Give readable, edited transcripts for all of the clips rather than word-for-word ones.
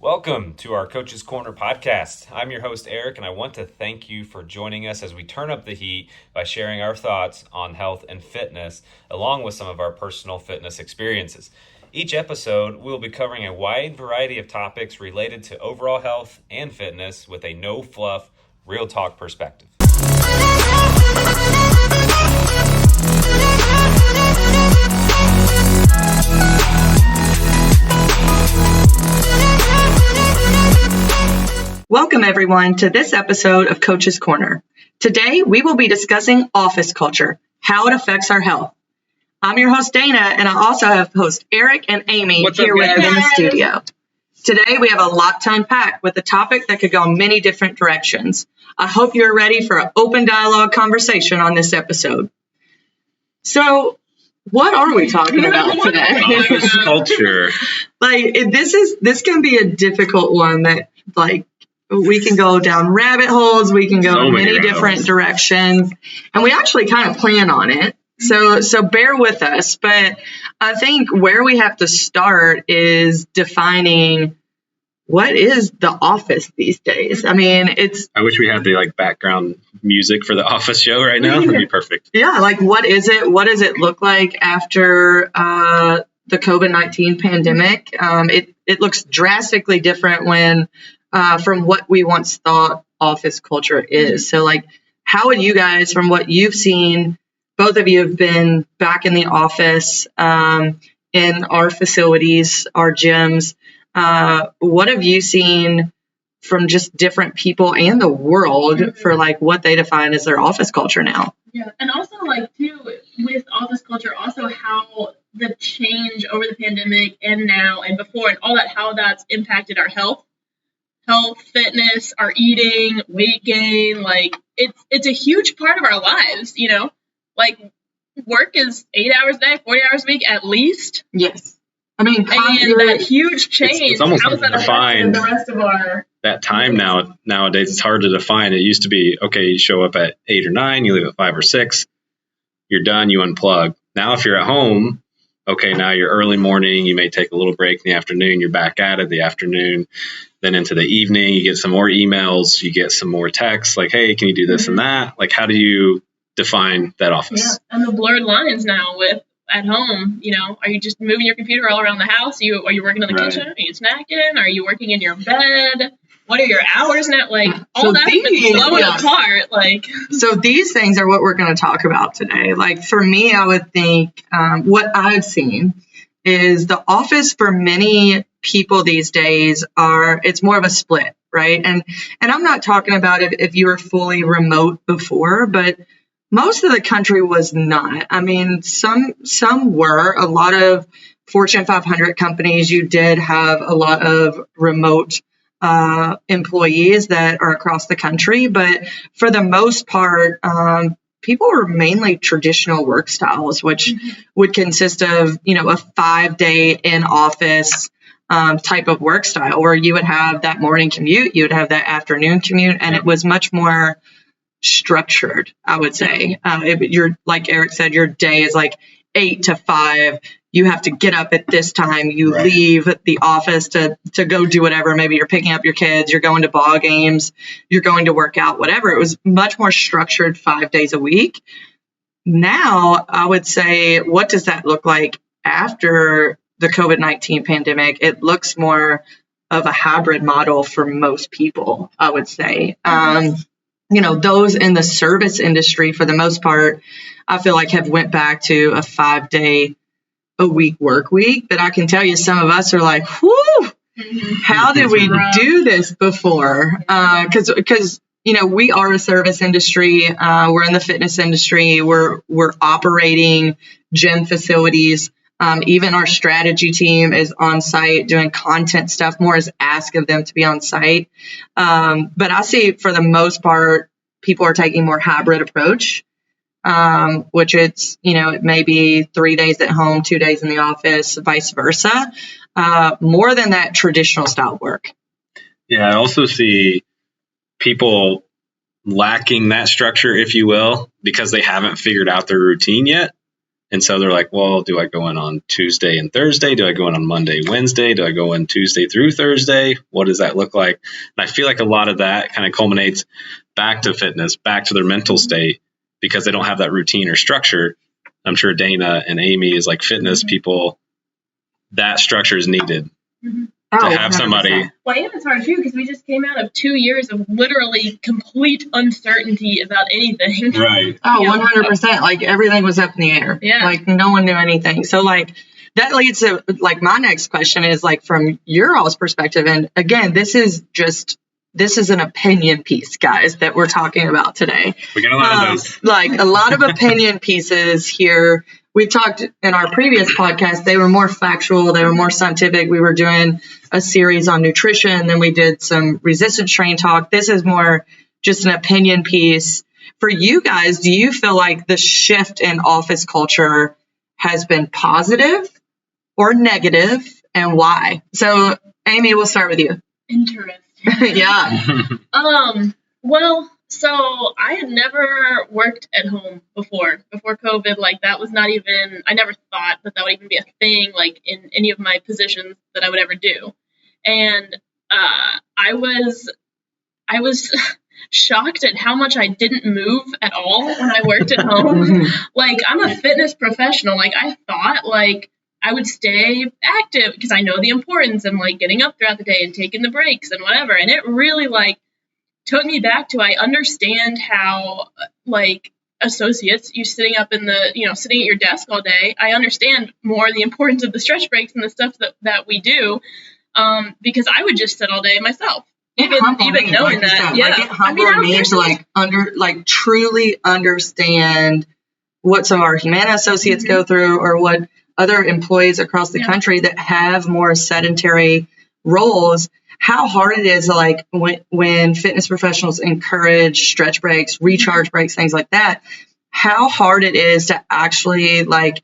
Welcome to our Coach's Corner podcast. I'm your host, Eric, and I want to thank you for joining us as we turn up the heat by sharing our thoughts on health and fitness, along with some of our personal fitness experiences. Each episode, we'll be covering a wide variety of topics related to overall health and fitness with a no-fluff, real talk perspective. Welcome, everyone, to this episode of Coach's Corner. Today, we will be discussing office culture, how it affects our health. I'm your host, Dana, and I also have hosts Eric and Amy here with me in the studio. Today, we have a lot to unpack with a topic that could go in many different directions. I hope you're ready for an open dialogue conversation on this episode. So, what are we talking about today? Office culture. This can be a difficult one that, we can go down rabbit holes, we can go in many different directions, and we actually kind of plan on it. So bear with us. But I think where we have to start is defining what is the office these days. I mean, I wish we had the background music for the office show right now. That'd be perfect. Yeah, what is it? What does it look like after the COVID-19 pandemic? It looks drastically different from what we once thought office culture is. So, how would you guys, from what you've seen, both of you have been back in the office, in our facilities, our gyms. What have you seen from just different people and the world for what they define as their office culture now? Yeah, and also too, with office culture, also how the change over the pandemic and now and before and all that, how that's impacted our health, fitness, our eating, weight gain. It's a huge part of our lives, work is 8 hours a day, 40 hours a week at least. Yes. I mean, and that huge change, it's almost how is that affecting the rest of our... That time nowadays, it's hard to define. It used to be, okay, you show up at 8 or 9, you leave at 5 or 6, you're done, you unplug. Now, if you're at home, okay, now you're early morning, you may take a little break in the afternoon, you're back at it the afternoon, then into the evening, you get some more emails, you get some more texts, hey, can you do this and that? How do you define that office? Yeah, and the blurred lines now with at home, are you just moving your computer all around the house? Are you working in the kitchen? Are you snacking? Are you working in your bed? What are your hours now? All that's been blown apart. So these things are what we're going to talk about today. For me, I would think what I've seen is the office for many people these days it's more of a split, right? And I'm not talking about if you were fully remote before, but most of the country was not. I mean, some were. A lot of Fortune 500 companies, you did have a lot of remote employees that are across the country. But for the most part, people were mainly traditional work styles, which would consist of, a 5-day in office type of work style, where you would have that morning commute, you would have that afternoon commute, and it was much more structured, I would say. You're, like Eric said, your day is 8 to 5. You have to get up at this time. You leave the office to go do whatever. Maybe you're picking up your kids, you're going to ball games, you're going to work out, whatever. It was much more structured 5 days a week. Now, I would say, what does that look like after the COVID-19 pandemic? It looks more of a hybrid model for most people, I would say. Those in the service industry, for the most part, I feel have went back to a 5-day-a-week work week. But I can tell you, some of us are whew, how did we do this before? Because we are a service industry. We're in the fitness industry. We're operating gym facilities. Even our strategy team is on site doing content stuff. More is ask of them to be on site. But I see, for the most part, people are taking more hybrid approach, which it may be 3 days at home, 2 days in the office, vice versa, more than that traditional style work. Yeah, I also see people lacking that structure, if you will, because they haven't figured out their routine yet. And so they're like, well, do I go in on Tuesday and Thursday? Do I go in on Monday, Wednesday? Do I go in Tuesday through Thursday? What does that look like? And I feel like a lot of that kind of culminates back to fitness, back to their mental state, because they don't have that routine or structure. I'm sure Dana and Amy is like fitness people. That structure is needed to have somebody. Well, and it's hard too because we just came out of 2 years of literally complete uncertainty about anything. Right. Oh, 100%. Like everything was up in the air. Yeah. Like no one knew anything. So like that leads to like my next question is like from your all's perspective. And again, this is an opinion piece, guys, that we're talking about today. We got a lot of those. Like a lot of opinion pieces here. We talked in our previous podcast, they were more factual, they were more scientific. We were doing a series on nutrition, then we did some resistance training talk. This is more just an opinion piece. For you guys, do you feel like the shift in office culture has been positive or negative, and why? So, Amy, we'll start with you. Interesting. Yeah. Well, so I had never worked at home before COVID. Like that was not even, I never thought that would even be a thing, like in any of my positions that I would ever do. And I was shocked at how much I didn't move at all when I worked at home. Like I'm a fitness professional. Like I thought like I would stay active because I know the importance of like getting up throughout the day and taking the breaks and whatever. And it really like took me back to, I understand how like associates, you sitting up in the, sitting at your desk all day. I understand more the importance of the stretch breaks and the stuff that we do. Because I would just sit all day myself. Even knowing that. Yeah. Like it humbled me to truly understand what some of our Humana associates go through, or what other employees across the country that have more sedentary roles, how hard it is, like when fitness professionals encourage stretch breaks, recharge breaks, things like that, how hard it is to actually like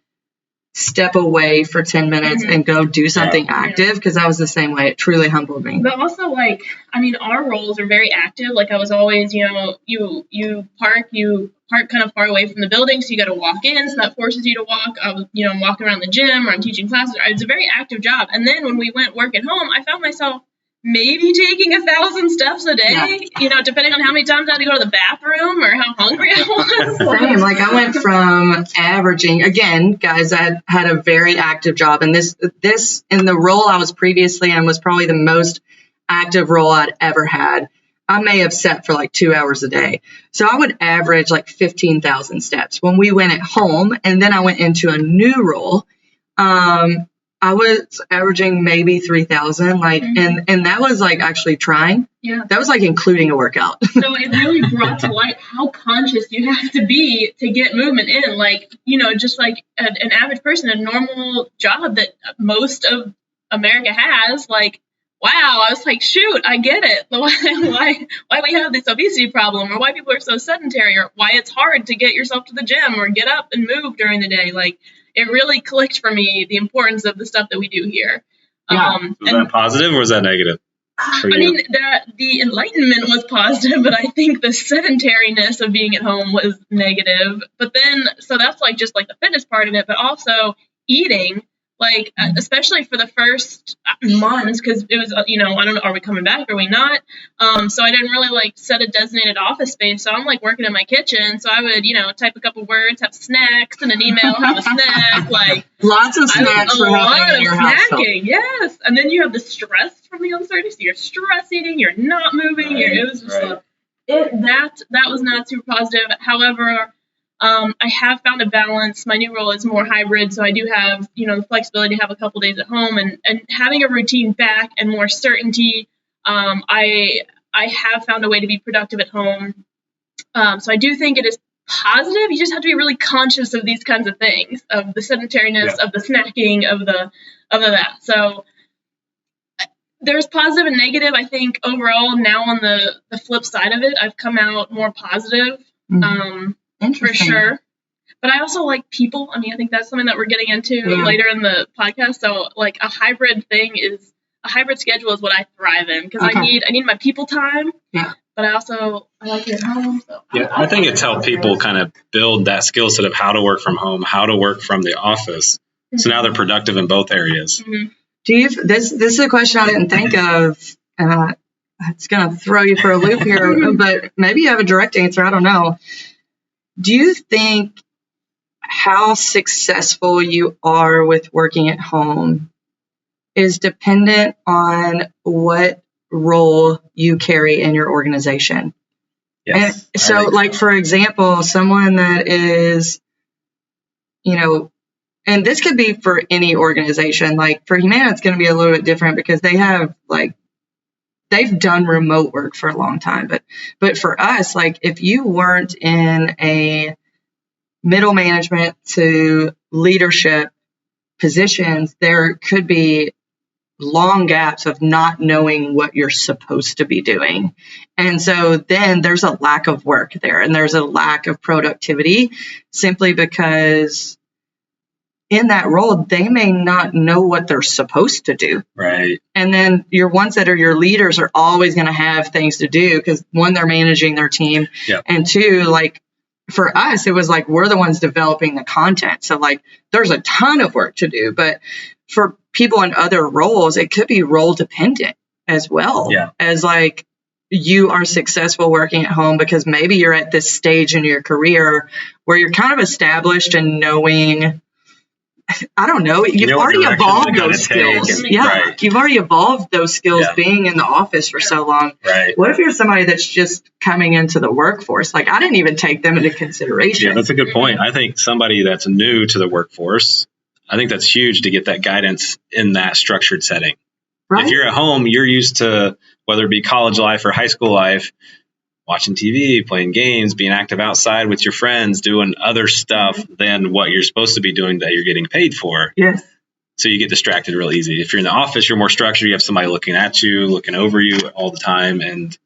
step away for 10 minutes and go do something active. Because I was the same way. It truly humbled me. But also like, I mean, our roles are very active. Like I was always, you park kind of far away from the building. So you got to walk in. So that forces you to walk. I was, I'm walking around the gym or I'm teaching classes. It's a very active job. And then when we went work at home, I found myself maybe taking 1,000 steps a day, depending on how many times I had to go to the bathroom or how hungry I was. Same. Like I went from averaging, again, guys, I had a very active job. And this in the role I was previously in was probably the most active role I'd ever had. I may have sat for like 2 hours a day. So I would average like 15,000 steps. When we went at home and then I went into a new role, I was averaging maybe 3,000, like, and that was like actually trying. Yeah. That was like including a workout. So it really brought to light how conscious you have to be to get movement in. Like, just like an average person, a normal job that most of America has, like, wow, I was like, shoot, I get it. Why we have this obesity problem, or why people are so sedentary, or why it's hard to get yourself to the gym or get up and move during the day. Like, it really clicked for me the importance of the stuff that we do here. Yeah. Was that positive or was that negative? I mean, the enlightenment was positive, but I think the sedentariness of being at home was negative. But then, so that's like just like the fitness part of it, but also eating. Like, especially for the first months, because it was, I don't know, are we coming back? Are we not? So I didn't really like set a designated office space. So I'm like working in my kitchen. So I would, type a couple words, have snacks, and an email, have a snack, like lots of snacks for happening in your household. Yes. And then you have the stress from the uncertainty. So you're stress eating, you're not moving. It was just that was not super positive. However, I have found a balance. My new role is more hybrid, so I do have, the flexibility to have a couple days at home and having a routine back and more certainty. I have found a way to be productive at home. So I do think it is positive. You just have to be really conscious of these kinds of things, of the sedentariness, of the snacking, of that. So there's positive and negative. I think overall now on the flip side of it, I've come out more positive. For sure. But I also like people. I mean, I think that's something that we're getting into later in the podcast. So like a hybrid schedule is what I thrive in, because I need my people time. Yeah. but I like it at home. So Yeah, I think it's helped people kind of build that skill set of how to work from home, how to work from the office. So now they're productive in both areas. Mm-hmm. This is a question I didn't think of. It's going to throw you for a loop here, but maybe you have a direct answer. I don't know. Do you think how successful you are with working at home is dependent on what role you carry in your organization? Yes. And so, like, for example, someone that is, and this could be for any organization. Like for Humana, it's going to be a little bit different because they have they've done remote work for a long time. But for us, like if you weren't in a middle management to leadership positions, there could be long gaps of not knowing what you're supposed to be doing. And so then there's a lack of work there and there's a lack of productivity simply because in that role, they may not know what they're supposed to do. Right. And then your ones that are your leaders are always going to have things to do because one, they're managing their team. Yep. And two, like for us, it was like we're the ones developing the content. So like there's a ton of work to do. But for people in other roles, it could be role dependent as well. Yeah. As like you are successful working at home because maybe you're at this stage in your career where you're kind of established and knowing, I don't know, you've already evolved those skills. Right. You've already evolved those skills being in the office for so long. Right. What if you're somebody that's just coming into the workforce? Like I didn't even take them into consideration. Yeah, that's a good point. I think somebody that's new to the workforce, I think that's huge to get that guidance in that structured setting. Right. If you're at home, you're used to, whether it be college life or high school life, watching TV, playing games, being active outside with your friends, doing other stuff than what you're supposed to be doing that you're getting paid for. Yes. So you get distracted real easy. If you're in the office, you're more structured. You have somebody looking at you, looking over you all the time, and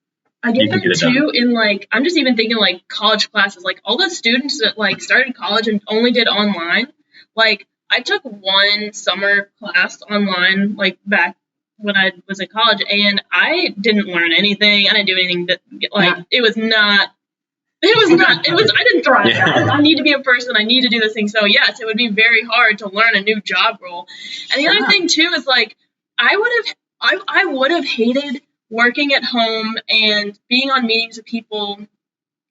I get that too. In like, I'm just even thinking like college classes, like all the students that like started college and only did online. Like I took one summer class online, like back when I was in college, and I didn't learn anything. I didn't do anything that I didn't thrive. Yeah. I need to be in person. I need to do this thing. So yes, it would be very hard to learn a new job role. And the other thing too is like, I would have hated working at home and being on meetings with people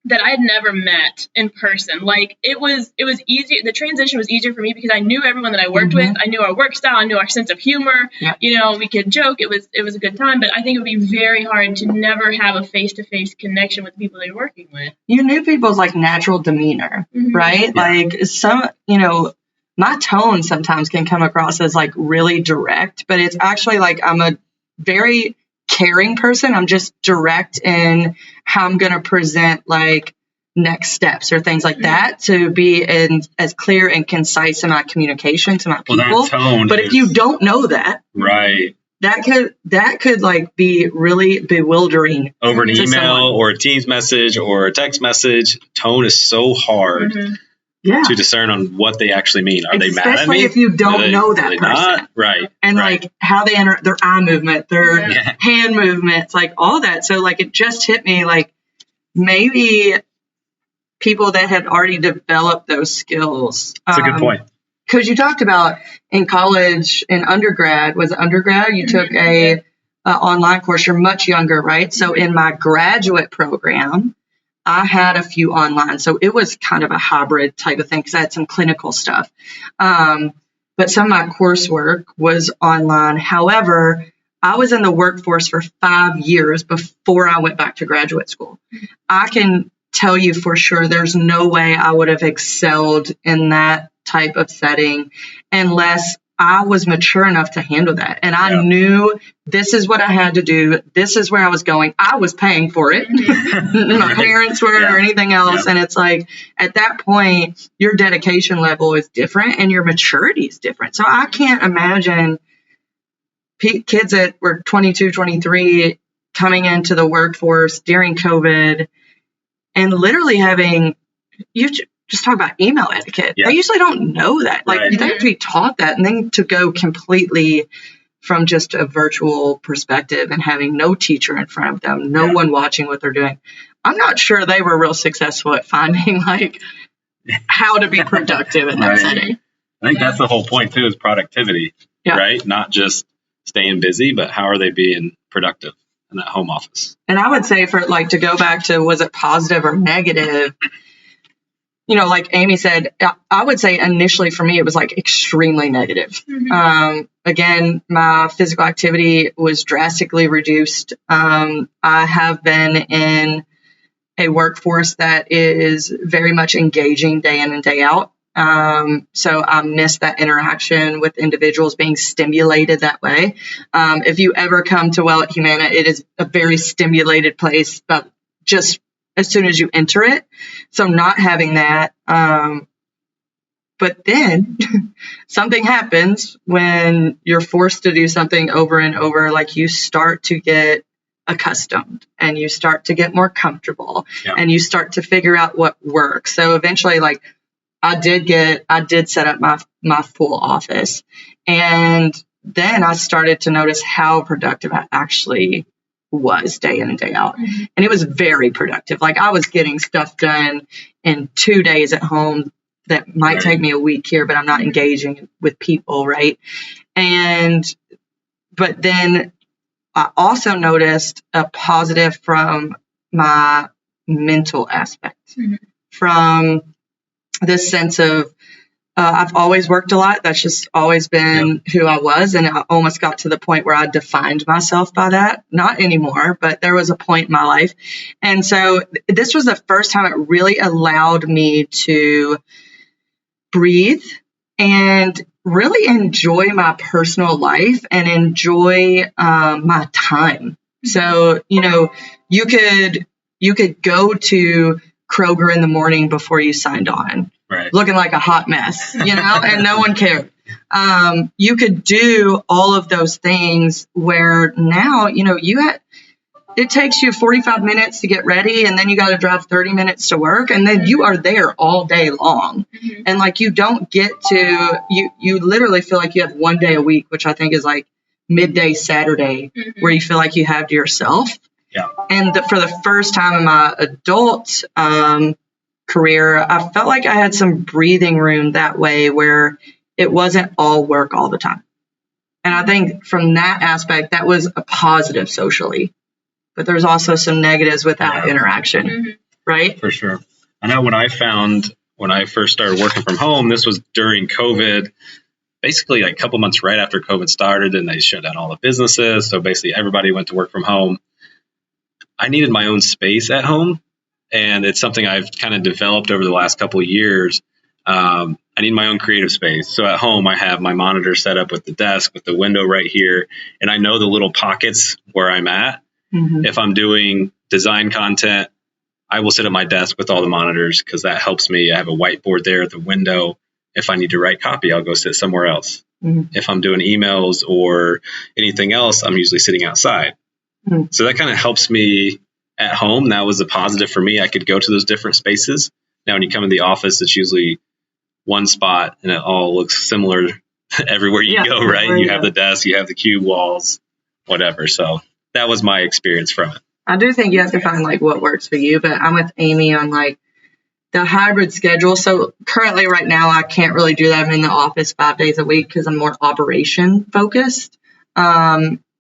that I had never met in person. Like it was easier. The transition was easier for me because I knew everyone that I worked with. I knew our work style. I knew our sense of humor. Yeah. We could joke. It was a good time, but I think it would be very hard to never have a face-to-face connection with the people that you're working with. You knew people's like natural demeanor, right? Yeah. Like some, my tone sometimes can come across as like really direct, but it's actually like I'm a very caring person. I'm just direct in how I'm going to present like next steps or things like that to be as clear and concise in my communication to my people. Well, that tone but if you don't know that, right, that could like be really bewildering over an email or a Teams message or a text message. Tone is so hard. To discern on what they actually mean. Are they mad at me? Especially if you don't know that person. Not? Right. And like how they enter their eye movement, their hand movements, like all that. So like it just hit me like maybe people that had already developed those skills. That's a good point. Because you talked about in college, in undergrad, you took a online course. You're much younger, right? So in my graduate program, I had a few online, so it was kind of a hybrid type of thing because I had some clinical stuff. But some of my coursework was online. However, I was in the workforce for 5 years before I went back to graduate school. I can tell you for sure there's no way I would have excelled in that type of setting unless I was mature enough to handle that. And I knew this is what I had to do. This is where I was going. I was paying for it. My parents were or anything else. And it's like, at that point, your dedication level is different and your maturity is different. So I can't imagine kids that were 22, 23 coming into the workforce during COVID and literally having, just talk about email etiquette. I usually don't know that. Like, you have to be taught that and then to go completely from just a virtual perspective and having no teacher in front of them, no one watching what they're doing. I'm not sure they were real successful at finding like how to be productive in that setting. I think that's the whole point too, is productivity, right? Not just staying busy, but how are they being productive in that home office? And I would say, for like, to go back to, was it positive or negative? You know, like Amy said, I would say initially for me, it was like extremely negative. Again, my physical activity was drastically reduced. I have been in a workforce that is very much engaging day in and day out. So I miss that interaction with individuals, being stimulated that way. If you ever come to Well at Humana, it is a very stimulated place, but just as soon as you enter it. So not having that. But then something happens when you're forced to do something over and over. Like, you start to get accustomed and you start to get more comfortable and you start to figure out what works. So eventually, like, I did set up my full office, and then I started to notice how productive I actually was day in and day out. And it was very productive. Like, I was getting stuff done in 2 days at home that might take me a week here, but I'm not engaging with people, right? But then I also noticed a positive from my mental aspect, from this sense of I've always worked a lot. That's just always been who I was. And I almost got to the point where I defined myself by that. Not anymore, but there was a point in my life. And so this was the first time it really allowed me to breathe and really enjoy my personal life and enjoy my time. So, you know, you could go to Kroger in the morning before you signed on, looking like a hot mess, you know, and no one cared. You could do all of those things where now, you know, it takes you 45 minutes to get ready, and then you got to drive 30 minutes to work, and then you are there all day long. And like, you don't get to, you literally feel like you have 1 day a week, which I think is like midday Saturday, where you feel like you have to yourself. And for the first time in my adult career, I felt like I had some breathing room that way, where it wasn't all work all the time. And I think from that aspect, that was a positive socially. But there's also some negatives with that interaction, right? For sure. I know when I first started working from home, this was during COVID, basically like a couple months right after COVID started, and they shut down all the businesses. So basically everybody went to work from home. I needed my own space at home, and it's something I've kind of developed over the last couple of years. I need my own creative space. So at home, I have my monitor set up with the desk, with the window right here, and I know the little pockets where I'm at. If I'm doing design content, I will sit at my desk with all the monitors, because that helps me. I have a whiteboard there at the window. If I need to write copy, I'll go sit somewhere else. If I'm doing emails or anything else, I'm usually sitting outside. So that kind of helps me at home. That was a positive for me. I could go to those different spaces. Now, when you come in the office, it's usually one spot and it all looks similar everywhere you go, right? You have the desk, you have the cube walls, whatever. So that was my experience from it. I do think you have to find like what works for you, but I'm with Amy on like the hybrid schedule. So currently right now, I can't really do that. I'm in the office 5 days a week because I'm more operation focused.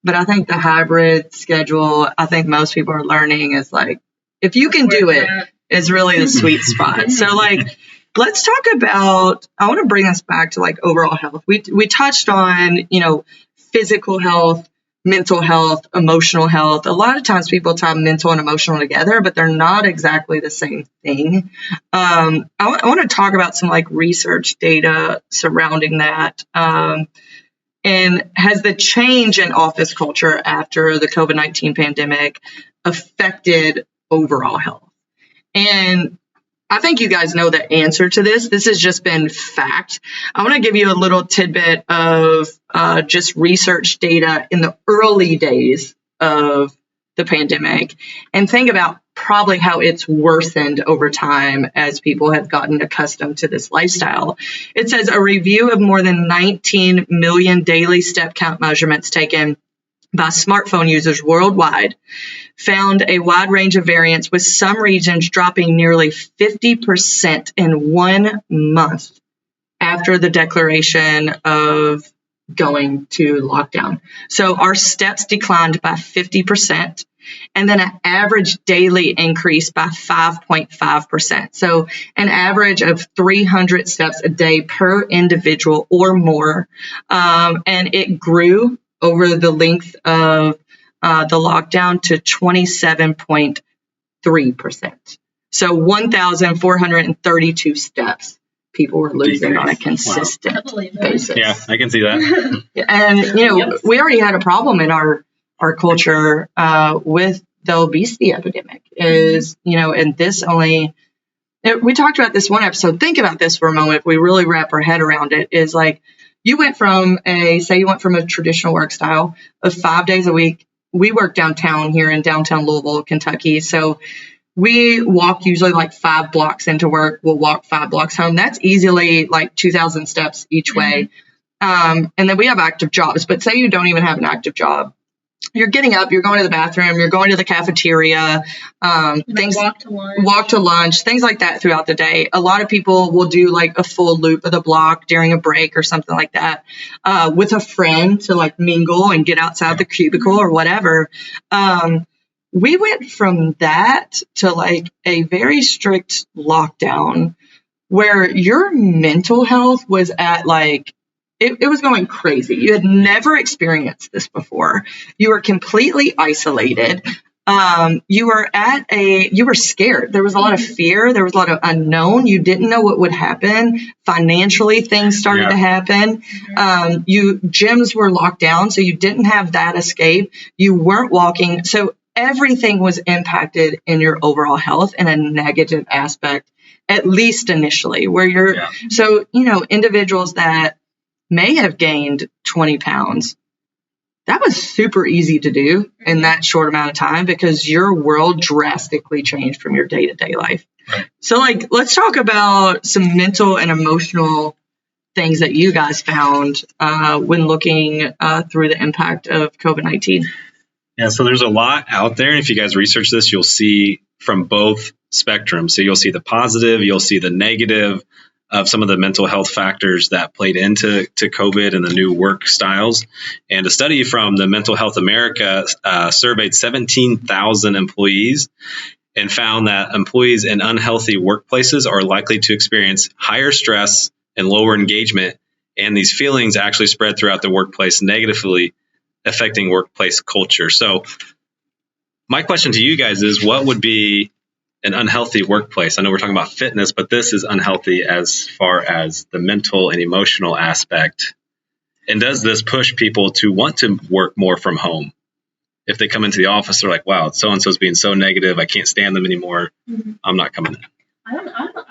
But I think the hybrid schedule, I think most people are learning, is like, if you can do it, is really the sweet spot. So like, let's talk about, I want to bring us back to like overall health. We touched on, you know, physical health, mental health, emotional health. A lot of times people tie mental and emotional together, but they're not exactly the same thing. I want to talk about some like research data surrounding that. And has the change in office culture after the COVID-19 pandemic affected overall health? And I think you guys know the answer to this. This has just been fact. I want to give you a little tidbit of just research data in the early days of the pandemic, and think about probably how it's worsened over time as people have gotten accustomed to this lifestyle. It says a review of more than 19 million daily step count measurements taken by smartphone users worldwide found a wide range of variance, with some regions dropping nearly 50% in 1 month after the declaration of going to lockdown. So our steps declined by 50%, and then an average daily increase by 5.5%. So an average of 300 steps a day per individual or more. And it grew over the length of the lockdown to 27.3%. So 1,432 steps people were losing on a consistent basis. Yeah, I can see that. And, we already had a problem in our culture with the obesity epidemic is, and this only, we talked about this one episode. Think about this for a moment. If we really wrap our head around it, is like, you went from a traditional work style of 5 days a week. We work downtown here in downtown Louisville, Kentucky. So we walk usually like 5 blocks into work. We'll walk 5 blocks home. That's easily like 2,000 steps each way. And then we have active jobs, but say you don't even have an active job. You're getting up, you're going to the bathroom, you're going to the cafeteria, walk to lunch, things like that throughout the day. A lot of people will do like a full loop of the block during a break or something like that, with a friend to like mingle and get outside the cubicle or whatever. We went from that to like a very strict lockdown where your mental health was at like, it was going crazy. You had never experienced this before. You were completely isolated. You were scared. There was a lot of fear. There was a lot of unknown. You didn't know what would happen. Financially, things started to happen. Gyms were locked down, so you didn't have that escape. You weren't walking. So everything was impacted in your overall health in a negative aspect, at least initially, where individuals that may have gained 20 pounds. That was super easy to do in that short amount of time because your world drastically changed from your day-to-day life. Right. So let's talk about some mental and emotional things that you guys found when looking through the impact of COVID-19. Yeah, so there's a lot out there. And if you guys research this, you'll see from both spectrums. So you'll see the positive, you'll see the negative of some of the mental health factors that played into COVID and the new work styles. And a study from the Mental Health America surveyed 17,000 employees and found that employees in unhealthy workplaces are likely to experience higher stress and lower engagement. And these feelings actually spread throughout the workplace, negatively affecting workplace culture. So my question to you guys is, what would be an unhealthy workplace? I know we're talking about fitness, but this is unhealthy as far as the mental and emotional aspect. And does this push people to want to work more from home? If they come into the office, they're like, wow, so-and-so's being so negative. I can't stand them anymore. I'm not coming in. I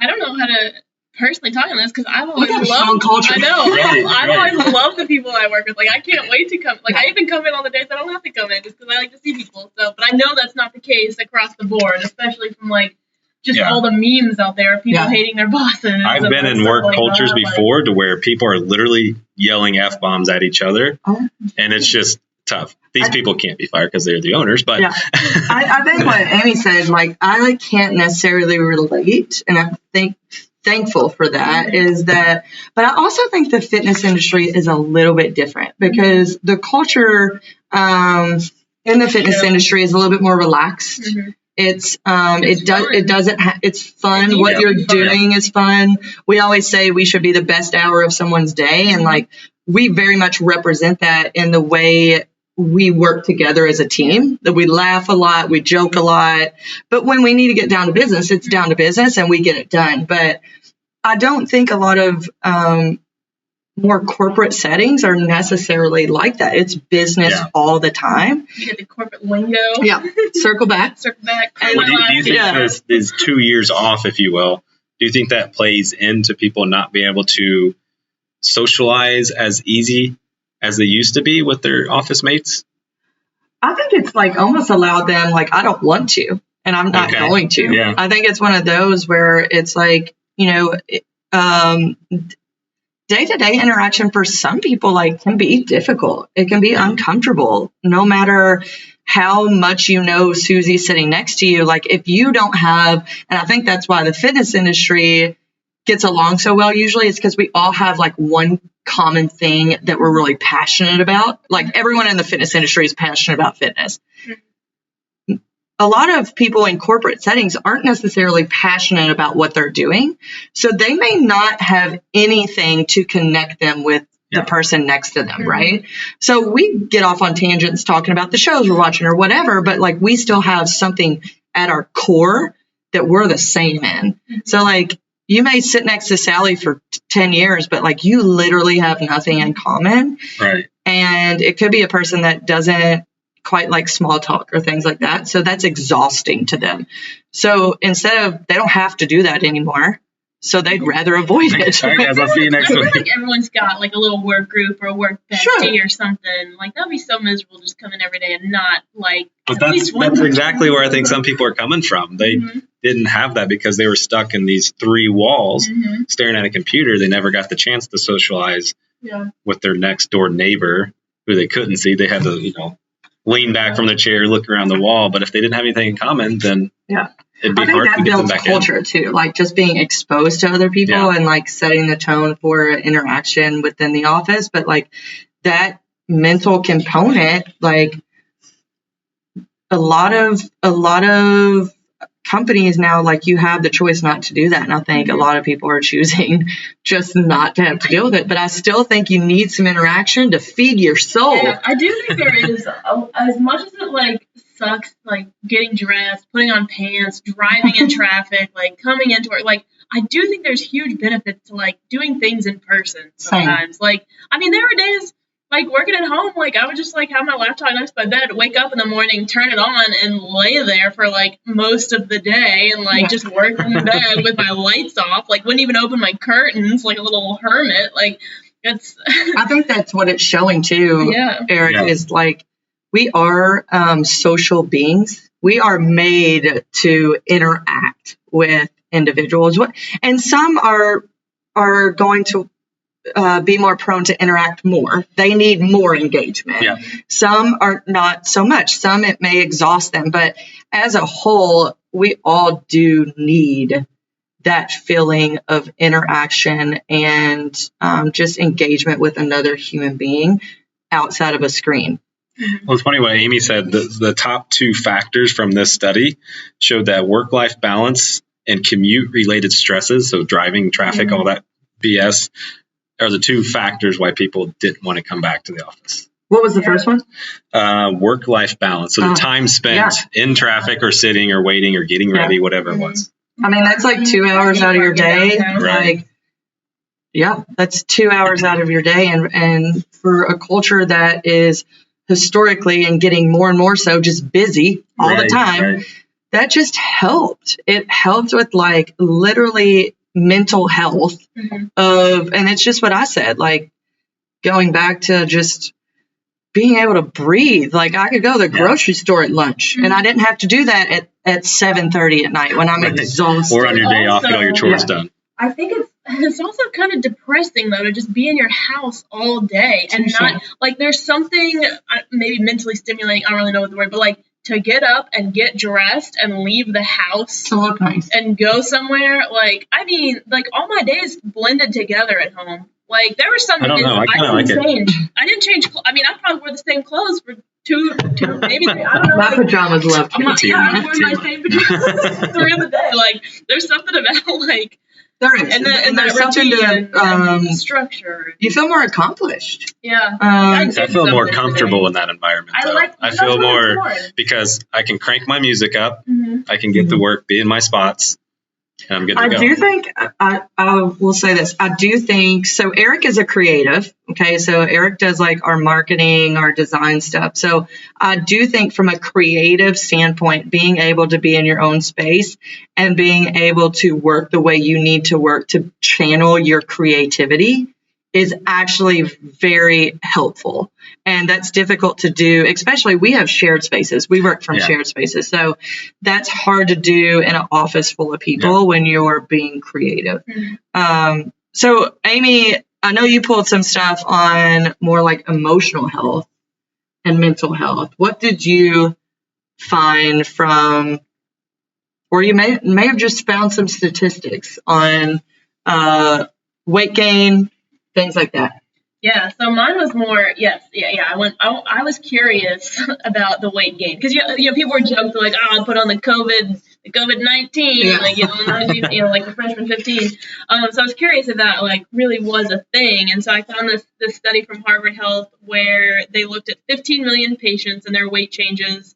don't know how to personally talk on this because I've always loved culture. I know. Right. I've always loved the people I work with. Like, I can't wait to come. Like, I even come in on the days I don't have to come in just because I like to see people. So, but I know that's not the case across the board, especially from like just all the memes out there of people hating their bosses. I've been in work cultures before to where people are literally yelling F-bombs at each other, and it's just tough. These people can't be fired because they're the owners, but I think what Amy said, like, I can't necessarily relate, and I think thankful for that is that, but I also think the fitness industry is a little bit different because the culture in the fitness industry is a little bit more relaxed. It's it's fun. What you're doing is fun. We always say we should be the best hour of someone's day, and like we very much represent that in the way we work together as a team. That we laugh a lot, we joke a lot, but when we need to get down to business, it's down to business, and we get it done. But I don't think a lot of more corporate settings are necessarily like that. It's business all the time. You get the corporate lingo. Yeah. Circle back. And do you think these 2 years off, if you will, do you think that plays into people not being able to socialize as easy as they used to be with their office mates? I think it's like almost allowed them, like, I don't want to, and I'm not going to. Yeah. I think it's one of those where it's like, day-to-day interaction for some people, like, can be difficult. It can be uncomfortable, no matter how much Susie sitting next to you. Like, if you don't have, and I think that's why the fitness industry gets along so well usually, it's because we all have like one common thing that we're really passionate about. Like, everyone in the fitness industry is passionate about fitness. A lot of people in corporate settings aren't necessarily passionate about what they're doing, so they may not have anything to connect them with the person next to them, right? So we get off on tangents talking about the shows we're watching or whatever, but like, we still have something at our core that we're the same in. So like, you may sit next to Sally for 10 years, but like, you literally have nothing in common. Right. And it could be a person that doesn't quite like small talk or things like that. So that's exhausting to them. So they don't have to do that anymore. So they'd rather avoid it. All right, guys, I'll see you next I feel week. like everyone's got like a little work group or a work bestie or something. Like, that'd be so miserable just coming every day and not like. But that's exactly where I think some people are coming from. They didn't have that because they were stuck in these 3 walls staring at a computer. They never got the chance to socialize with their next door neighbor who they couldn't see. They had to, lean back from the chair, look around the wall. But if they didn't have anything in common, then it'd be hard to get them back in. I think that builds culture too, like just being exposed to other people and like setting the tone for interaction within the office. But like that mental component, like a lot of companies now, like, you have the choice not to do that. And I think a lot of people are choosing just not to have to deal with it. But I still think you need some interaction to feed your soul. Yeah, I do think there is, as much as it like sucks, like getting dressed, putting on pants, driving in traffic, like coming into work, like I do think there's huge benefits to like doing things in person sometimes. Same. Like, I mean, there were days like working at home, like I would just like have my laptop next to my bed, wake up in the morning, turn it on, and lay there for like most of the day, and like just work in bed with my lights off. Like, wouldn't even open my curtains, like a little hermit. Like, it's. I think that's what it's showing too, Eric. Is like, we are social beings. We are made to interact with individuals, and some are going to be more prone to interact more. They need more engagement. Yeah. Some are not so much. Some, it may exhaust them. But as a whole, we all do need that feeling of interaction and just engagement with another human being outside of a screen. Well, it's funny what Amy said. The top 2 factors from this study showed that work-life balance and commute-related stresses, so driving, traffic, all that BS, are the 2 factors why people didn't want to come back to the office. What was the first one? Work-life balance. So the time spent in traffic or sitting or waiting or getting ready, whatever it was. I mean, that's like 2 hours out of your day. Right. Like, that's 2 hours out of your day. And for a culture that is historically and getting more and more so just busy all the time, that just helped. It helped with like literally mental health and it's just what I said, like going back to just being able to breathe. Like, I could go to the grocery store at lunch and I didn't have to do that at 7:30 at night when I'm exhausted. Or on your day off, get all your chores done. I think it's also kind of depressing though to just be in your house all day and not like, there's something maybe mentally stimulating, I don't really know what the word, but like to get up and get dressed and leave the house to look nice and go somewhere. Like, I mean, like all my days blended together at home. Like, there were some days I didn't change. I didn't change. I mean, I probably wore the same clothes for two, maybe three, I don't know. My pajamas love I'm not, I wear my same pajamas through the day. Like, there's something about like. There is, and there's something to structure. You feel more accomplished. Yeah, I feel more comfortable in that environment. I feel more because I can crank my music up. I can get to work, be in my spots, and I'm good to go. I do think I will say this. I do think so. Eric is a creative. Okay, so Eric does like our marketing, our design stuff. So I do think from a creative standpoint, being able to be in your own space and being able to work the way you need to work to channel your creativity is actually very helpful. And that's difficult to do, especially we have shared spaces. We work from shared spaces. So that's hard to do in an office full of people when you're being creative. So Amy, I know you pulled some stuff on more like emotional health and mental health. What did you find from, or you may have just found some statistics on weight gain, things like that? Yeah, so mine was more, I was curious about the weight gain because people were joking like, I'll put on the COVID-19, like the freshman 15. So I was curious if that like really was a thing, and so I found this study from Harvard Health where they looked at 15 million patients and their weight changes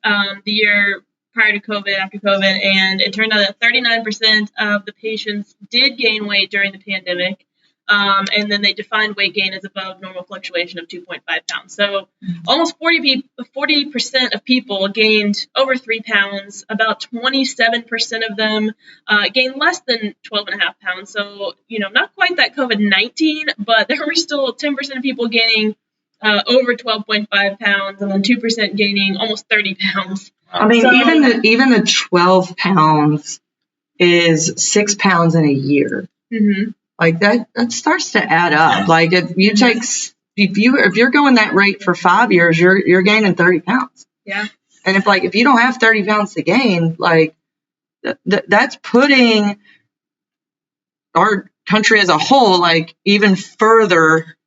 the year prior to COVID, after COVID, and it turned out that 39% of the patients did gain weight during the pandemic. And then they defined weight gain as above normal fluctuation of 2.5 pounds. So almost 40% of people gained over 3 pounds. About 27% of them gained less than 12.5 pounds. So, not quite that COVID-19, but there were still 10% of people gaining over 12.5 pounds and then 2% gaining almost 30 pounds. I mean, even the 12 pounds is 6 pounds in a year. Mm-hmm. Like that starts to add up. Like if you're going that rate for 5 years, you're gaining 30 pounds. Yeah. And if you don't have 30 pounds to gain, like that's putting our country as a whole, like even further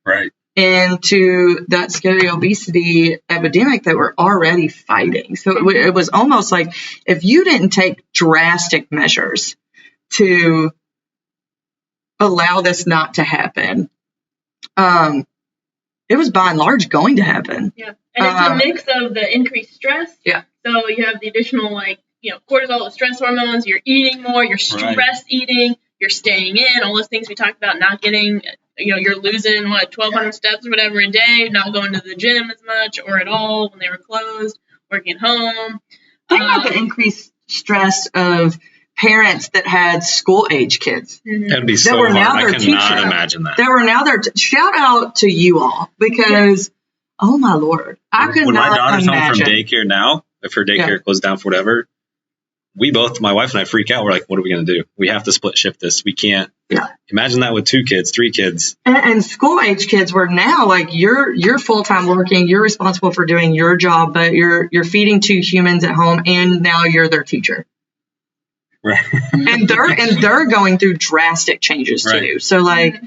into that scary obesity epidemic that we're already fighting. So it was almost like if you didn't take drastic measures to allow this not to happen, it was by and large going to happen. Yeah, and it's a mix of the increased stress. Yeah. So you have the additional cortisol, the stress hormones. You're eating more. You're stress eating. You're staying in. All those things we talked about. Not getting. You're losing 1,200 steps or whatever a day. Not going to the gym as much or at all when they were closed. Working at home. Think about the increased stress of parents that had school-age kids. That'd be so hard. I cannot imagine that. That were now their shout out to you all because, oh my Lord, I could not imagine. When my daughter's home from daycare now, if her daycare closed down for whatever, my wife and I freak out. We're like, what are we going to do? We have to split shift this. We can't. Yeah. Imagine that with 2 kids, 3 kids. And school-age kids were now like you're full-time working, you're responsible for doing your job, but you're feeding 2 humans at home, and now you're their teacher. Right. and they're going through drastic changes too. So like,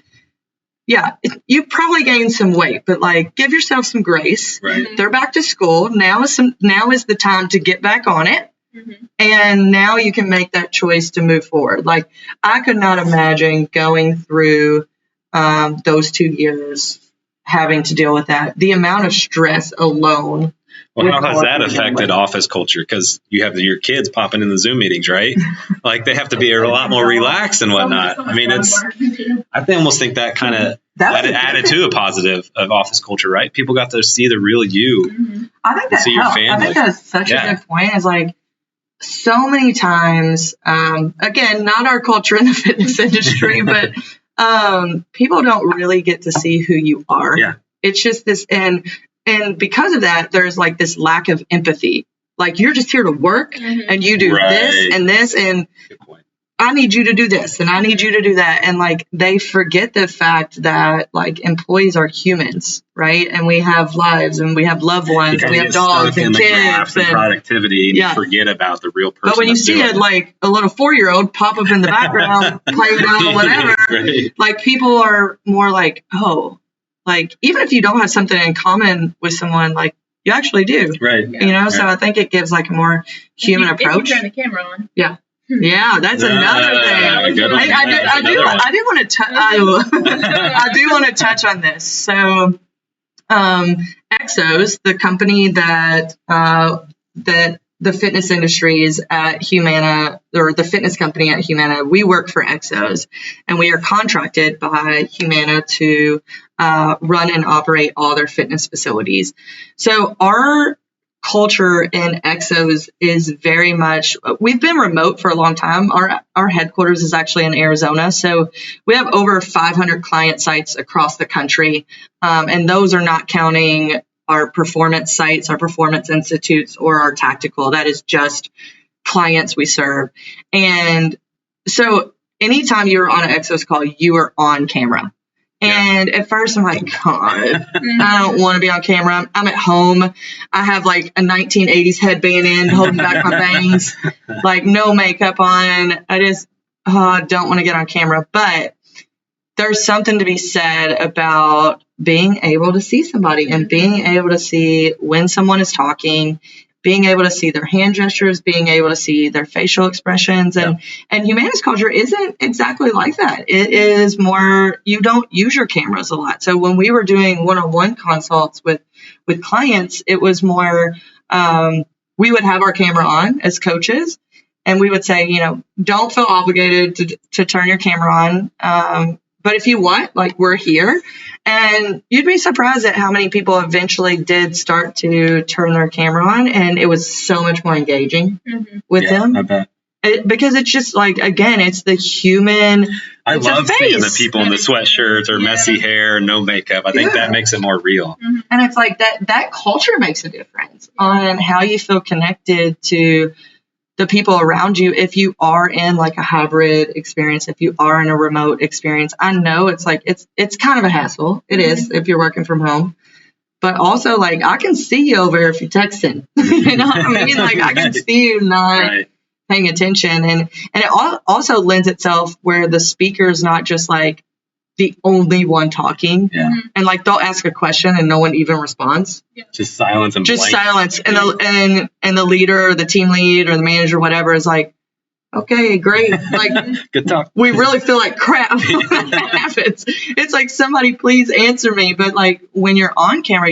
you probably gained some weight, but like give yourself some grace. Right. They're back to school. Now is the time to get back on it. Mm-hmm. And now you can make that choice to move forward. Like I could not imagine going through those 2 years having to deal with that. The amount of stress alone. Well, how has that affected office culture? Because you have your kids popping in the Zoom meetings, right? Like they have to be a lot more relaxed and whatnot. I mean, I almost think that kind of added to a positive of office culture, right? People got to see the real you. I think that see your family. I think that's such a good point. It's like so many times, again, not our culture in the fitness industry, but people don't really get to see who you are. Yeah. It's just this, and because of that, there's like this lack of empathy. Like you're just here to work and you do this, and I need you to do this and I need you to do that. And like they forget the fact that like employees are humans, right? And we have lives and we have loved ones because and we have dogs and kids and productivity and you forget about the real person. But when you see a little 4-year-old pop up in the background playing out whatever, like people are more like, oh, like, even if you don't have something in common with someone, like, you actually do. Right. So I think it gives, like, a more human approach. If you turn the camera on. Yeah. Yeah, that's another thing. I do want to touch on this. So, Exos, the company that the fitness industries at Humana, or the fitness company at Humana, we work for Exos, and we are contracted by Humana to run and operate all their fitness facilities. So our culture in Exos is very much, we've been remote for a long time. Our headquarters is actually in Arizona. So we have over 500 client sites across the country. And those are not counting our performance sites, our performance institutes, or our tactical. That is just clients we serve. And so anytime you're on an Exos call, you are on camera. And at first I'm like, God, I don't want to be on camera. I'm at home. I have like a 1980s headband in, holding back my bangs, like no makeup on. I just don't want to get on camera. But there's something to be said about being able to see somebody and being able to see when someone is talking, being able to see their hand gestures, being able to see their facial expressions. And Humana's culture isn't exactly like that. It is more, you don't use your cameras a lot. So when we were doing one-on-one consults with clients, it was more, we would have our camera on as coaches, and we would say, you know, don't feel obligated to turn your camera on. But if you want, like, we're here. And you'd be surprised at how many people eventually did start to turn their camera on. And it was so much more engaging with them. I bet. Because it's just like, again, it's the human. I love seeing the people in the sweatshirts or messy hair, no makeup. I think that makes it more real. And it's like that culture makes a difference on how you feel connected to the people around you. If you are in like a hybrid experience, if you are in a remote experience, I know it's like, it's kind of a hassle. It is if you're working from home, but also like I can see you over here if you're texting, you know what I mean? Like I can see you not paying attention. And it also lends itself where the speaker's not just like the only one talking. And like they'll ask a question and no one even responds. Just silence and just blank. silence. And the leader or the team lead or the manager, whatever, is like, okay, great. Like, good talk. We really feel like crap when that happens. It's like, somebody please answer me. But like when you're on camera,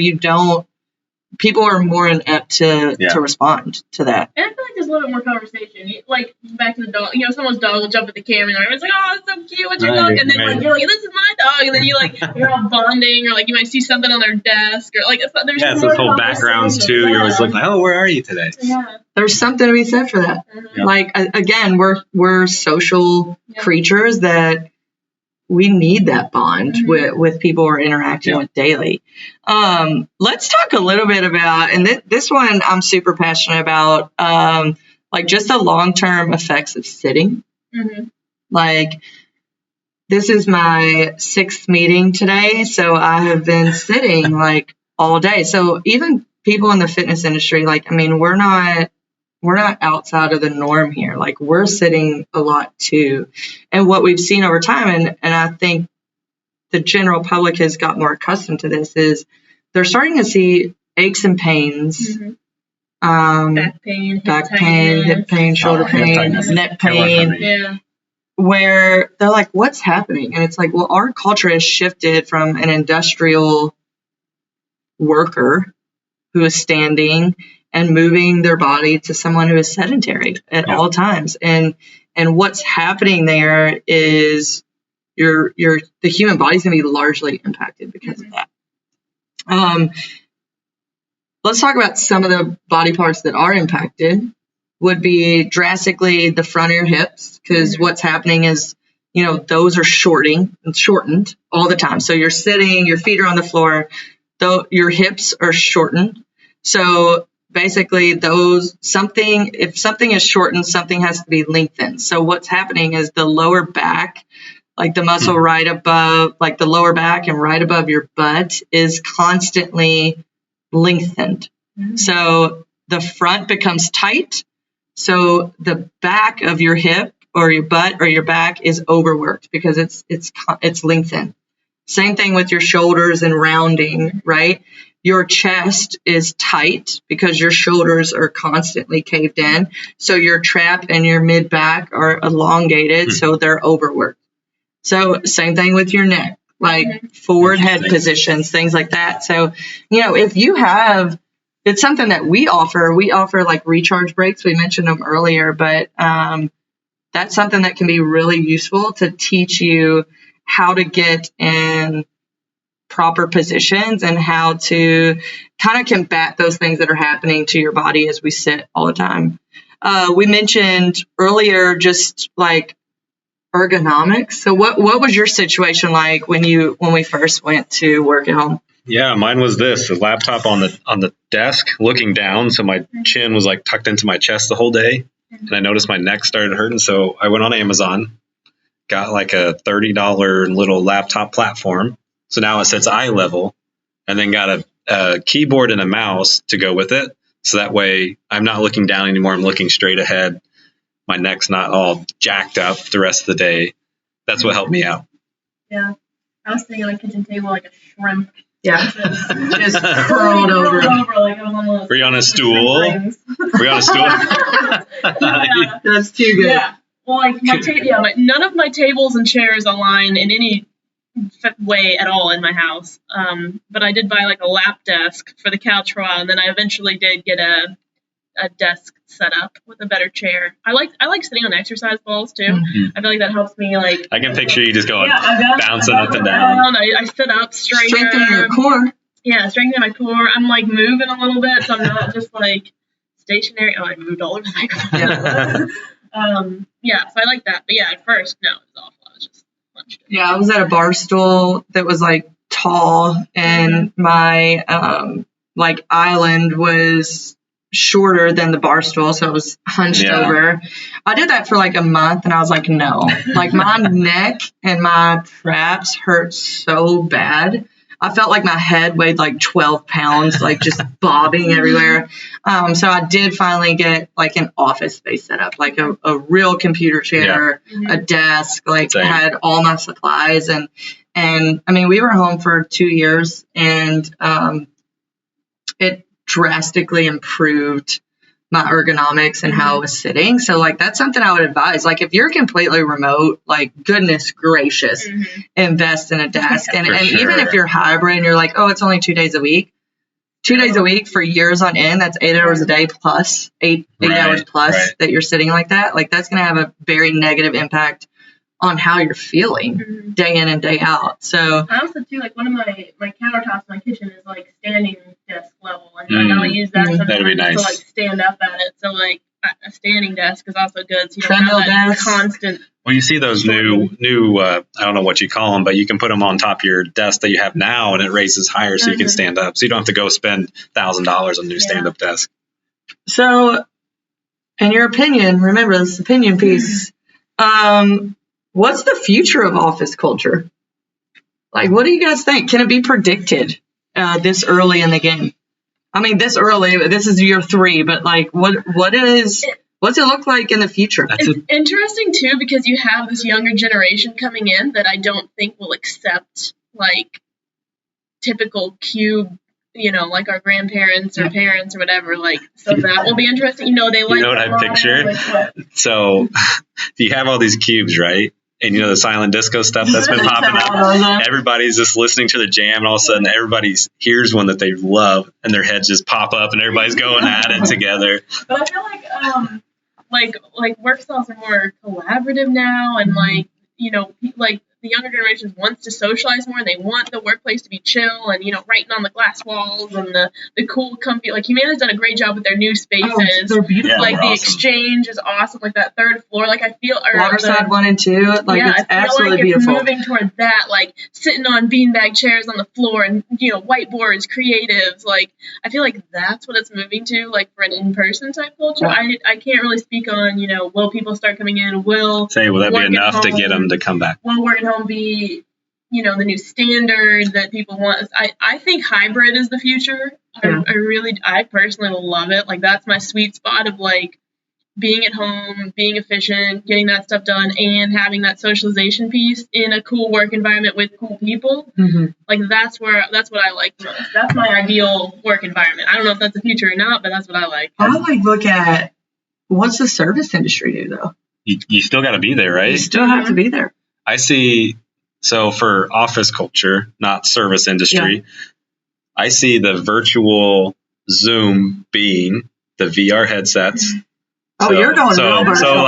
people are more inept to respond to that. And I feel like there's a little bit more conversation. Like back to the dog, you know, someone's dog will jump at the camera and everyone's like, "Oh, it's so cute, what's your dog?" And then like you're like, "This is my dog," and then you're all bonding, or like you might see something on their desk, or like there's it's those whole backgrounds too. You're always looking like, "Oh, where are you today?" There's something to be said for that. Like again, we're social creatures that we need that bond with people we're interacting with daily. Let's talk a little bit about, and this one I'm super passionate about, like just the long-term effects of sitting. Like this is my 6th meeting today, so I have been sitting like all day. So even people in the fitness industry, like, I mean, we're not outside of the norm here. Like we're sitting a lot too. And what we've seen over time, and I think the general public has got more accustomed to this, is they're starting to see aches and pains, back pain, hip pain, shoulder pain, neck pain, where they're like, what's happening? And it's like, well, our culture has shifted from an industrial worker who is standing and moving their body to someone who is sedentary at all times. And what's happening there is the human body's going to be largely impacted because of that. Let's talk about some of the body parts that are impacted. Would be drastically the front of your hips, because what's happening is, you know, those are shortened all the time. So you're sitting, your feet are on the floor, though your hips are shortened. So basically if something is shortened, something has to be lengthened. So what's happening is the lower back, like the muscle right above, like the lower back and right above your butt, is constantly lengthened. So the front becomes tight. So the back of your hip or your butt or your back is overworked because it's lengthened. Same thing with your shoulders and rounding, right? Your chest is tight because your shoulders are constantly caved in. So your trap and your mid back are elongated, so they're overworked. So same thing with your neck, like forward head positions, things like that. So, you know, it's something that we offer like recharge breaks. We mentioned them earlier, but that's something that can be really useful to teach you how to get in proper positions and how to kind of combat those things that are happening to your body as we sit all the time. We mentioned earlier just like ergonomics. So what was your situation like when we first went to work at home? Yeah, mine was this: a laptop on the desk, looking down, so my chin was like tucked into my chest the whole day, and I noticed my neck started hurting. So I went on Amazon, got like a $30 little laptop platform. So now it sits eye level, and then got a keyboard and a mouse to go with it. So that way I'm not looking down anymore. I'm looking straight ahead. My neck's not all jacked up the rest of the day. That's what helped me out. Yeah. I was sitting on a kitchen table like a shrimp. Yeah. Just curled over. Like I was on Were you on a stool? Were you on a stool? Yeah. That's too good. Yeah. Well, like none of my tables and chairs align in any way at all in my house. But I did buy like a lap desk for the couch for a while, and then I eventually did get a desk set up with a better chair. I like sitting on exercise balls too. Mm-hmm. I feel like that helps me like. I can picture you just going bouncing up and down. down. I sit up straight. Strengthening your core. Yeah, strengthening my core. I'm like moving a little bit, so I'm not just like stationary. Oh, I moved all over the microphone. Yeah, so I like that. But yeah, at first, no, it was awful. I was just hunched. Yeah, I was at a bar stool that was like tall, and my like island was shorter than the bar stool, so it was hunched over. I did that for like a month, and I was like, no, like my neck and my traps hurt so bad. I felt like my head weighed like 12 pounds, like just bobbing everywhere. So I did finally get like an office space set up, like a real computer chair, a desk, like had all my supplies. And I mean, we were home for 2 years, and it drastically improved my ergonomics and how I was sitting. So like, that's something I would advise. Like if you're completely remote, like goodness gracious, invest in a desk. And even if you're hybrid and you're like, oh, it's only 2 days a week, 2 days a week for years on end, that's 8 hours a day plus eight hours plus that you're sitting like that. Like that's going to have a very negative impact on how you're feeling day in and day out. So I also too, like one of my countertops in my kitchen is like standing desk level, and I know I use that sometimes to like stand up at it. So like a standing desk is also good. So you don't have that constant. Well, you see those new I don't know what you call them, but you can put them on top of your desk that you have now, and it raises higher so you can stand up. So you don't have to go spend $1,000 on a new stand-up desk. So, in your opinion, remember this opinion piece. What's the future of office culture? Like, what do you guys think? Can it be predicted this early in the game? I mean, this early, this is year 3, but like, what's it look like in the future? It's interesting too, because you have this younger generation coming in that I don't think will accept like typical cube, you know, like our grandparents or parents or whatever. Like, so that will be interesting. You know, they like. You know what I picture? Like so, you have all these cubes, right? And you know the silent disco stuff that's been popping up. Everybody's just listening to the jam, and all of a sudden, everybody hears one that they love, and their heads just pop up, and everybody's going at it together. But I feel like work styles are more collaborative now, and like you know, like the younger generation wants to socialize more, and they want the workplace to be chill, and you know, writing on the glass walls and the cool, comfy. Like Humana's done a great job with their new spaces. Oh, they're beautiful. Like the exchange is awesome. Like that third floor. Like I feel Waterside 1 and 2. Like it's absolutely beautiful. It's moving toward that. Like sitting on beanbag chairs on the floor, and you know, whiteboards, creatives. Like I feel like that's what it's moving to. Like for an in-person type culture. I can't really speak on, you know, will people start coming in? Will that be enough to get them to come back? Will work at home be, you know, the new standard that people want? I think hybrid is the future. I personally love it. Like that's my sweet spot of like being at home, being efficient, getting that stuff done, and having that socialization piece in a cool work environment with cool people. Like that's what I like most. That's my ideal work environment. I don't know if that's the future or not, but that's what I like. I like look at what's the service industry do though? You still got to be there, right? You still have to be there. I see. So for office culture, not service industry, I see the virtual Zoom being the VR headsets. Oh, you're going real virtual. So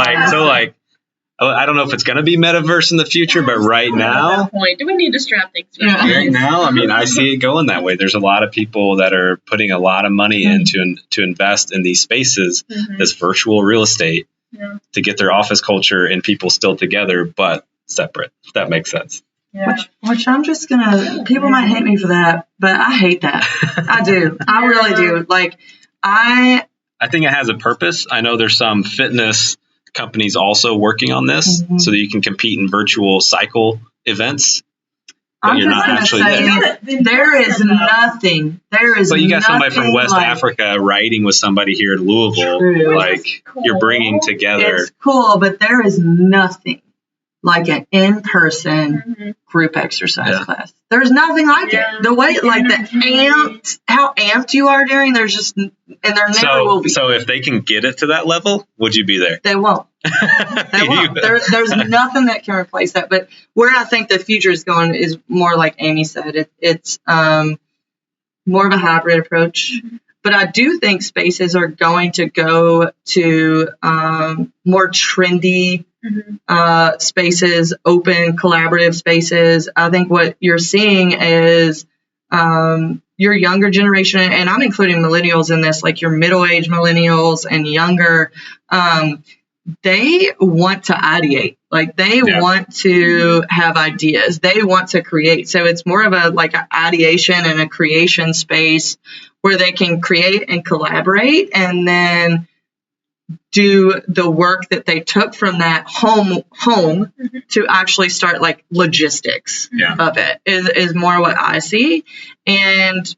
I don't know if it's going to be metaverse in the future, but right At now, that point, do we need to strap things? Yeah. right now, I mean, I see it going that way. There's a lot of people that are putting a lot of money into to invest in these spaces, this virtual real estate, to get their office culture and people still together, but separate, if that makes sense. Yeah. Which I'm just gonna, people might hate me for that, but I hate that. I do. I really do. Like, I think it has a purpose. I know there's some fitness companies also working on this so that you can compete in virtual cycle events. But I'm you're just not gonna actually say there. there is nothing. There is. But you got somebody from nothing West like, Africa riding with somebody here in Louisville. True. Like, Cool. you're bringing together. It's cool, but there is nothing like an in-person group exercise class. There's nothing like it. The way, like how amped you are during, there's just, and there never will be. So if they can get it to that level, would you be there? They won't. They won't. There's nothing that can replace that. But where I think the future is going is more like Amy said. It's more of a hybrid approach. But I do think spaces are going to go to more trendy spaces, open, collaborative spaces. I think what you're seeing is your younger generation, and I'm including millennials in this, like your middle-aged millennials and younger, they want to ideate. Like they want to have ideas. They want to create. So it's more of a like an ideation and a creation space where they can create and collaborate and then do the work that they took from that home to actually start like logistics of it is more what I see. And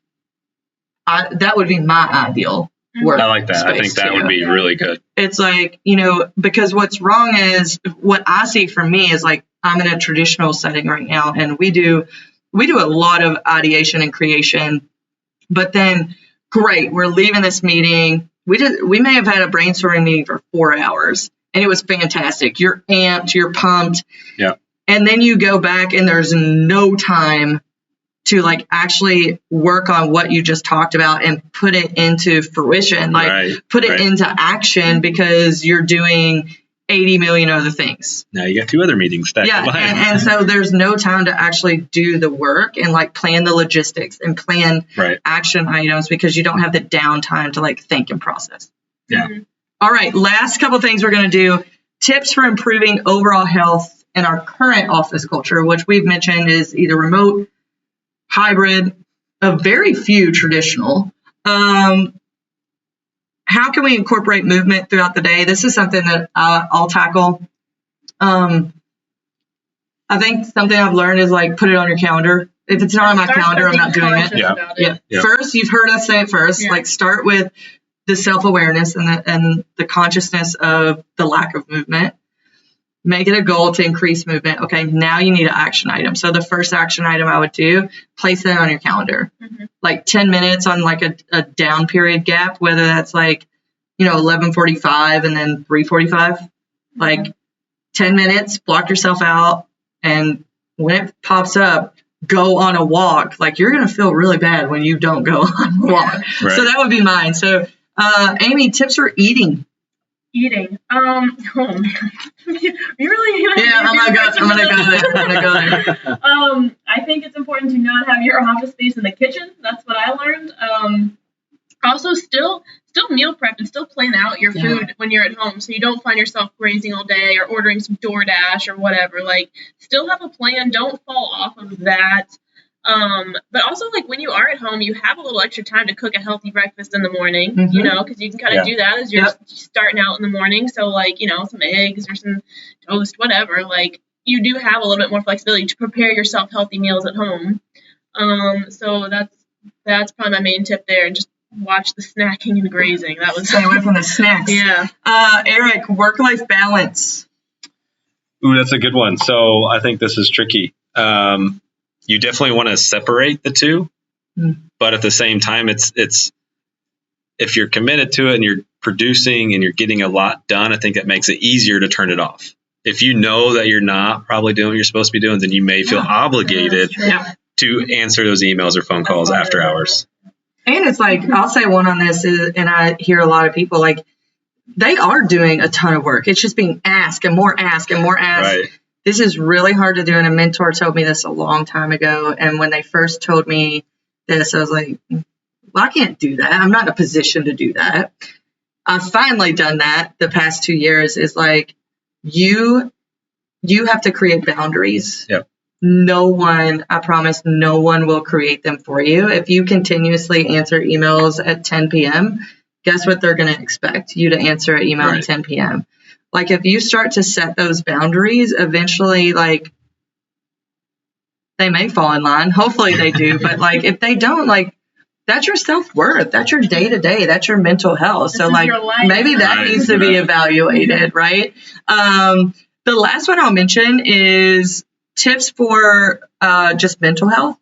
that would be my ideal work. I like that. I think that would be really good. It's like, because what's wrong is what I see for me is like, I'm in a traditional setting right now and we do a lot of ideation and creation, but then great, we're leaving this meeting. We may have had a brainstorming meeting for 4 hours and it was fantastic. You're amped, you're pumped. Yeah. And then you go back and there's no time to like actually work on what you just talked about and put it into fruition, like put it into action because you're doing 80 million other things. Now you got 2 other meetings stacked behind. And so there's no time to actually do the work and like plan the logistics and plan action items because you don't have the downtime to like think and process. Yeah. All right. Last couple things we're going to do. Tips for improving overall health in our current office culture, which we've mentioned is either remote, hybrid, a very few traditional. How can we incorporate movement throughout the day? This is something that I'll tackle. I think something I've learned is like put it on your calendar. If it's not on my calendar, I'm not doing it. Yeah. First, you've heard us say it first. Like start with the self-awareness and the consciousness of the lack of movement. Make it a goal to increase movement. Okay, now you need an action item. So the first action item I would do, place it on your calendar. Like 10 minutes on like a down period gap, whether that's like, 11:45 and then 3:45. Like 10 minutes, block yourself out. And when it pops up, go on a walk. Like you're going to feel really bad when you don't go on a walk. Right. So that would be mine. So Amy, tips for eating. Oh man, you really? Yeah, I'm gonna go there. I think it's important to not have your office space in the kitchen. That's what I learned. Also, still meal prep and still plan out your food when you're at home, so you don't find yourself grazing all day or ordering some DoorDash or whatever. Like, still have a plan. Don't fall off of that. But also, like, when you are at home, you have a little extra time to cook a healthy breakfast in the morning, because you can kind of do that as you're starting out in the morning. So, like, some eggs or some toast, whatever. Like, you do have a little bit more flexibility to prepare yourself healthy meals at home. So that's probably my main tip there. And just watch the snacking and grazing. That was stay away from the snacks. Yeah. Eric, work-life balance. Ooh, that's a good one. So I think this is tricky. You definitely want to separate the two, but at the same time, it's if you're committed to it and you're producing and you're getting a lot done, I think that makes it easier to turn it off. If you know that you're not probably doing what you're supposed to be doing, then you may feel obligated to answer those emails or phone calls after hours. And it's like, I'll say one on this is, and I hear a lot of people like they are doing a ton of work. It's just being asked and more asked and more asked. Right. This is really hard to do. And a mentor told me this a long time ago. And when they first told me this, I was like, well, I can't do that. I'm not in a position to do that. I've finally done that the past 2 years. Is like, you have to create boundaries. Yep. No one, I promise, no one will create them for you. If you continuously answer emails at 10 p.m., guess what they're going to expect? You to answer an email at 10 p.m. Like, if you start to set those boundaries, eventually, like, they may fall in line. Hopefully they do. But, like, if they don't, like, that's your self-worth. That's your day-to-day. That's your mental health. So, like, maybe that needs to be evaluated, right? The last one I'll mention is tips for just mental health.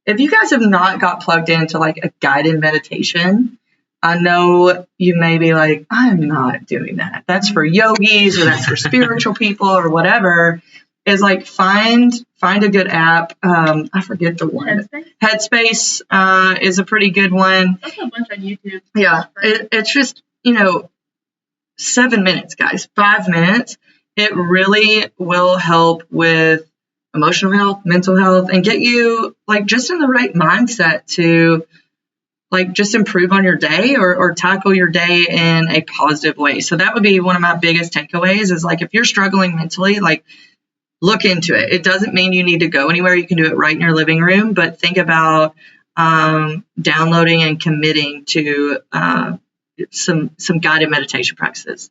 If you guys have not got plugged into, like, a guided meditation, I know you may be like, I'm not doing that. That's for yogis or that's for spiritual people or whatever. Is like, find a good app. I forget the one. Headspace is a pretty good one. There's also a bunch on YouTube. Yeah, it's just, 7 minutes, guys, 5 minutes. It really will help with emotional health, mental health, and get you, like, just in the right mindset to, like, just improve on your day or tackle your day in a positive way. So that would be one of my biggest takeaways is, like, if you're struggling mentally, like, look into it. It doesn't mean you need to go anywhere. You can do it right in your living room, but think about downloading and committing to some guided meditation practices.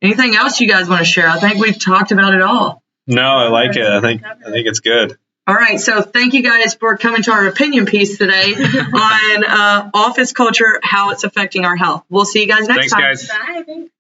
Anything else you guys want to share? I think we've talked about it all. No, I like it. I think it's good. All right, so thank you guys for coming to our opinion piece today on office culture, how it's affecting our health. We'll see you guys next time. Thanks, guys. Bye. Thanks.